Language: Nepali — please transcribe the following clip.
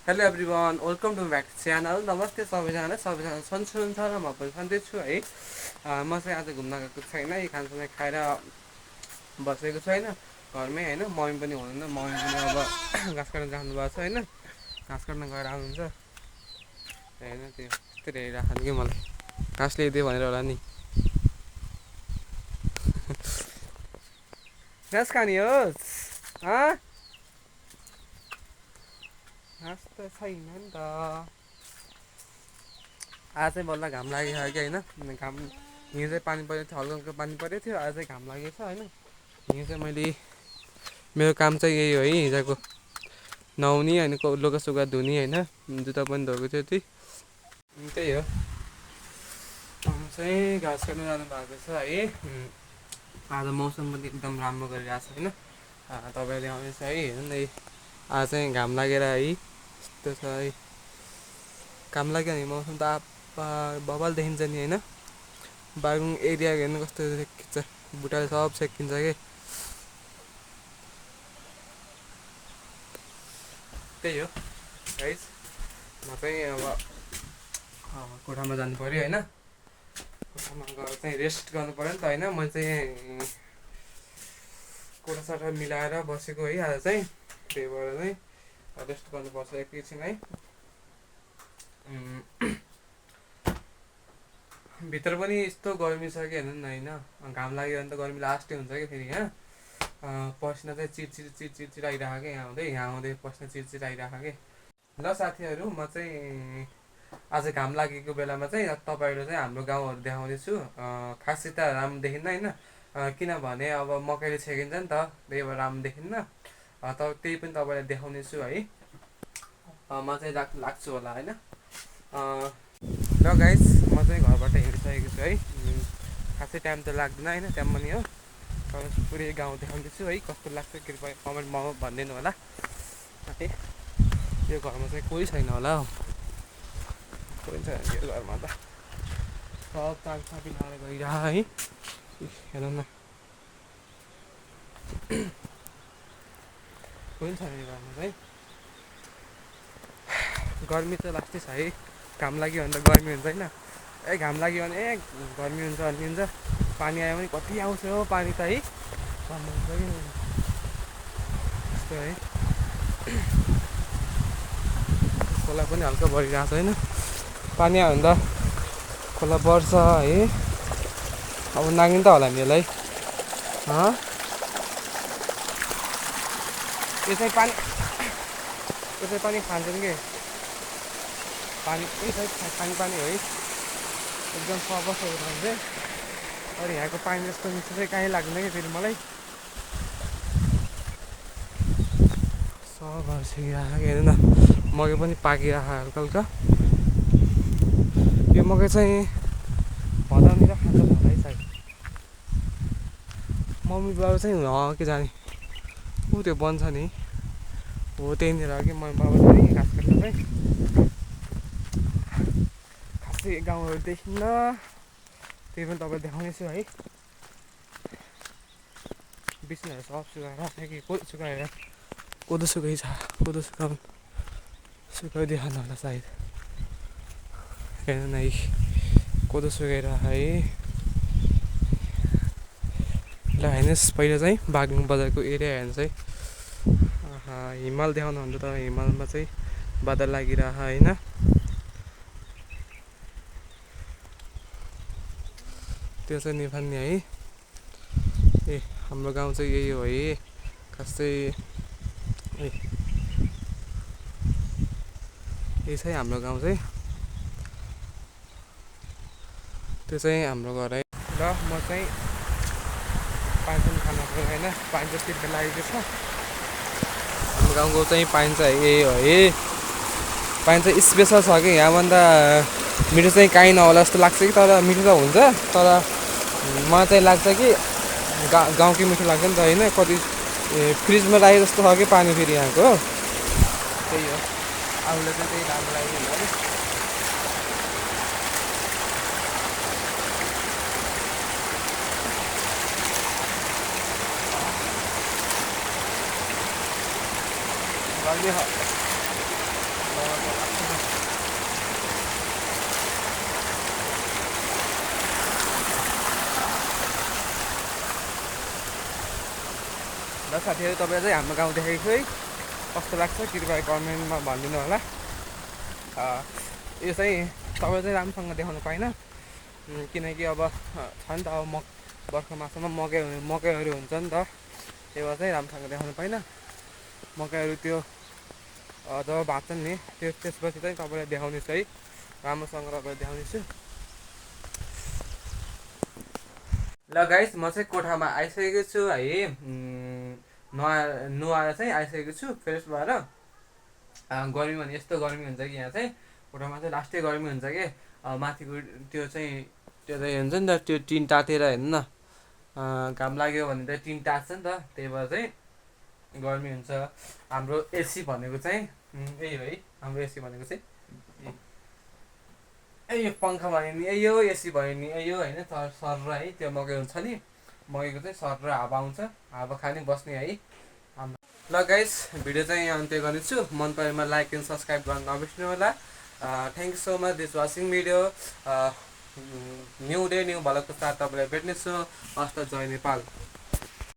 Hello everyone, welcome to back channel. नमस्ते सबैजना सन्चै हुनुहुन्छ र म पनि सन्चै छु है। म चाहिँ आज घुम्न गएको छैन, यही खानसाना खाएर बसेको छु होइन, घरमै होइन। मम्मी पनि हुनुहुन्न, मम्मी पनि अब घाँस काट्न जानुभएको छ होइन, घाँस काट्न गएर आउनुहुन्छ होइन। त्यो यस्तै हेरिराख्नु कि मलाई घाँस ल्याइदियो भनेर होला नि। घाँस खाने होस् घाँस त छैन नि त। आज चाहिँ बल्ल घाम लागेको छ कि होइन, घाम हिँड चाहिँ पानी परेको थियो, हल्का हल्का पानी परेको थियो। आज चाहिँ घाम लागेको छ होइन। हिँड चाहिँ मेरो काम चाहिँ यही हो है, हिजोको नुहाउने अनि लुगा सुगा धुने होइन, जुत्ता पनि धोएको थियो त्यही हो। चाहिँ घाँस काट्नु जानु भएको छ है। आज मौसम पनि एकदम राम्रो गरिरहेको छ होइन, तपाईँले आउनेछ है। हेर्नु न, आज चाहिँ घाम लागेर है यस्तो छ है। घाम लाग्यो भने मौसम त बबाल देखिन्छ नि होइन। बागलुङ एरिया हेर्नु कस्तो देखिन्छ, बुट्टाले सब सेकिन्छ कि। त्यही हो गाइस, म चाहिँ अब कोठामा जानु पऱ्यो होइन। कोठामा गएर चाहिँ रेस्ट गर्नु पऱ्यो नि त होइन। म चाहिँ कोठासाटा मिलाएर बसेको है आज चाहिँ, त्यही भएर चाहिँ रेस्ट गर्नुपर्छ एकैछिन है। भित्र पनि यस्तो गर्मी छ कि हेर्नु न होइन। घाम लाग्यो भने त गर्मी लास्टै हुन्छ कि फेरि यहाँ। पसिना चाहिँ चिरचिर आइरहेको क्या, यहाँ आउँदै पसिना चिरचिर आइरहेको कि। ल साथीहरू, म चाहिँ आज घाम लागेको बेलामा चाहिँ तपाईँहरू चाहिँ हाम्रो गाउँहरू देखाउँदैछु। खासै त राम्रो देखिन्न होइन, किनभने अब मकैले छेकिन्छ नि त, त्यही भएर राम्रो देखिन्न। त्यही पनि तपाईँलाई देखाउनेछु है। म चाहिँ लाग्छु होला होइन। ल गाइस, म चाहिँ घरबाट हिँडिसकेको छु है। खासै टाइम त लाग्दैन होइन, त्यहाँ पनि हो। तपाईँलाई पुरै गाउँ देखाउँदैछु है, कस्तो लाग्छ कृपया कमेन्टमा भनिदिनु होला है। यो घरमा चाहिँ कोही छैन होला हौ, कोही छैन यो घरमा त, सब चाबी लगाएर गइरह है। हेर्नु न, कोही छैन यो घरमा चाहिँ। गर्मी त लास्टै छ है। घाम लाग्यो भने त गर्मी हुन्छ होइन, घाम लाग्यो भने गर्मी हुन्छ भन्ने हुन्छ। पानी आयो भने कति आउँछ हो पानी त है, भन्नुहुन्छ कि यस्तो है। खोला पनि हल्का बढिरहेको छ होइन, पानी आयो भने त खोला बढ्छ है। अब नागिन्छ होला नि यसलाई। यो चाहिँ पानी खान्छन् कि, पानी खाने पानी हो है, एकदम सफा चाहिँ। अरू यहाँको पानी जस्तो मिठो चाहिँ कहीँ लाग्दैन कि फेरि मलाई। सब सिकिरहेको हेर्नु न, मकै पनि पाकिरहेको हल्का हल्का। यो मकै चाहिँ भदौतिर खान्छ होला है सायद। मम्मी बाबा चाहिँ के जाने, ऊ त्यो बन्छ नि हो त्यहीँनिर कि मम्मी बाबा चाहिँ घाँस काट्न चाहिँ। खासै गाउँहरू देखिन्न, त्यही पनि तपाईँलाई देखाउनेछु है। बिचनाहरू सब सुकाएर कि कोदो सुकाइछ, कोदो सुकाइदिइहाल्नु होला सायद। हेर्नु न, कोदो सुकाएर है। ल हेर्नुहोस्, पहिला चाहिँ बागलुङ बजारको एरिया हेर्नु चाहिँ हिमाल देखाउनुहुन्छ त, हिमालमा चाहिँ बादल लागिरह होइन। त्यो चाहिँ निभान्ने है। हाम्रो गाउँ चाहिँ यही हो है। खासै यही छ हाम्रो गाउँ चाहिँ। त्यो चाहिँ हाम्रो घर है। र म चाहिँ पानी पनि खानु पर्यो होइन, पानी चाहिँ तिर्खा लागेको छ। हाम्रो गाउँको चाहिँ पानी चाहिँ यही हो है। पानी चाहिँ स्पेसल छ कि, यहाँभन्दा मिठो चाहिँ काहीँ नहोला जस्तो लाग्छ कि, तर मिठो त हुन्छ। तर मलाई चाहिँ लाग्छ कि गाउँकै मिठो लाग्छ नि त होइन। कति फ्रिजमा राखे जस्तो छ कि पानी फेरि यहाँको, त्यही हो। आउले चाहिँ त्यही राम्रो लाग्यो है। गर्मी साथीहरू तपाईँले चाहिँ हाम्रो गाउँ देखेको छु है कस्तो लाग्छ कृपया कमेन्टमा भनिदिनु होला। यो चाहिँ तपाईँ चाहिँ राम्रोसँग देखाउनु पाइनँ किनकि अब छ नि त अब बर्खा मासमा मकैहरू हुन्छ नि त, त्यही भएर चाहिँ राम्रोसँग देखाउनु पाइनँ। मकैहरू त्यो जब भाँच्छन् नि त्यसपछि चाहिँ तपाईँलाई देखाउनेछु है, राम्रोसँग तपाईँलाई देखाउनेछु। ल गाइस म चाहिँ कोठामा आइसकेको छु है, नुहाएर चाहिँ आइसकेको छु फ्रेस भएर। गर्मी भने यस्तो गर्मी हुन्छ कि यहाँ चाहिँ कोठामा चाहिँ लास्टै गर्मी हुन्छ कि माथिको त्यो चाहिँ हुन्छ नि त, त्यो टिन टाटेर हेर्नु न घाम लाग्यो भने त टिन टाट्छ नि त, त्यही भएर चाहिँ गर्मी हुन्छ। हाम्रो एसी भनेको चाहिँ यही हो है, हाम्रो एसी भनेको चाहिँ यो पङ्खा भयो नि यो एसी भयो नि यो होइन सर र है त्यो मकै हुन्छ नि, मकैको चाहिँ सर र हावा आउँछ, हावा खाने बस्ने है हाम्रो। ल गाइस भिडियो चाहिँ यहाँ अन्त्य गर्नेछु, मन परेमा लाइक एन्ड सब्सक्राइब गर्न नबिर्सिनु होला। Thank you so much this watching video. New day new भलको साथ तपाईँलाई भेट्नेछु। हस्त जय नेपाल।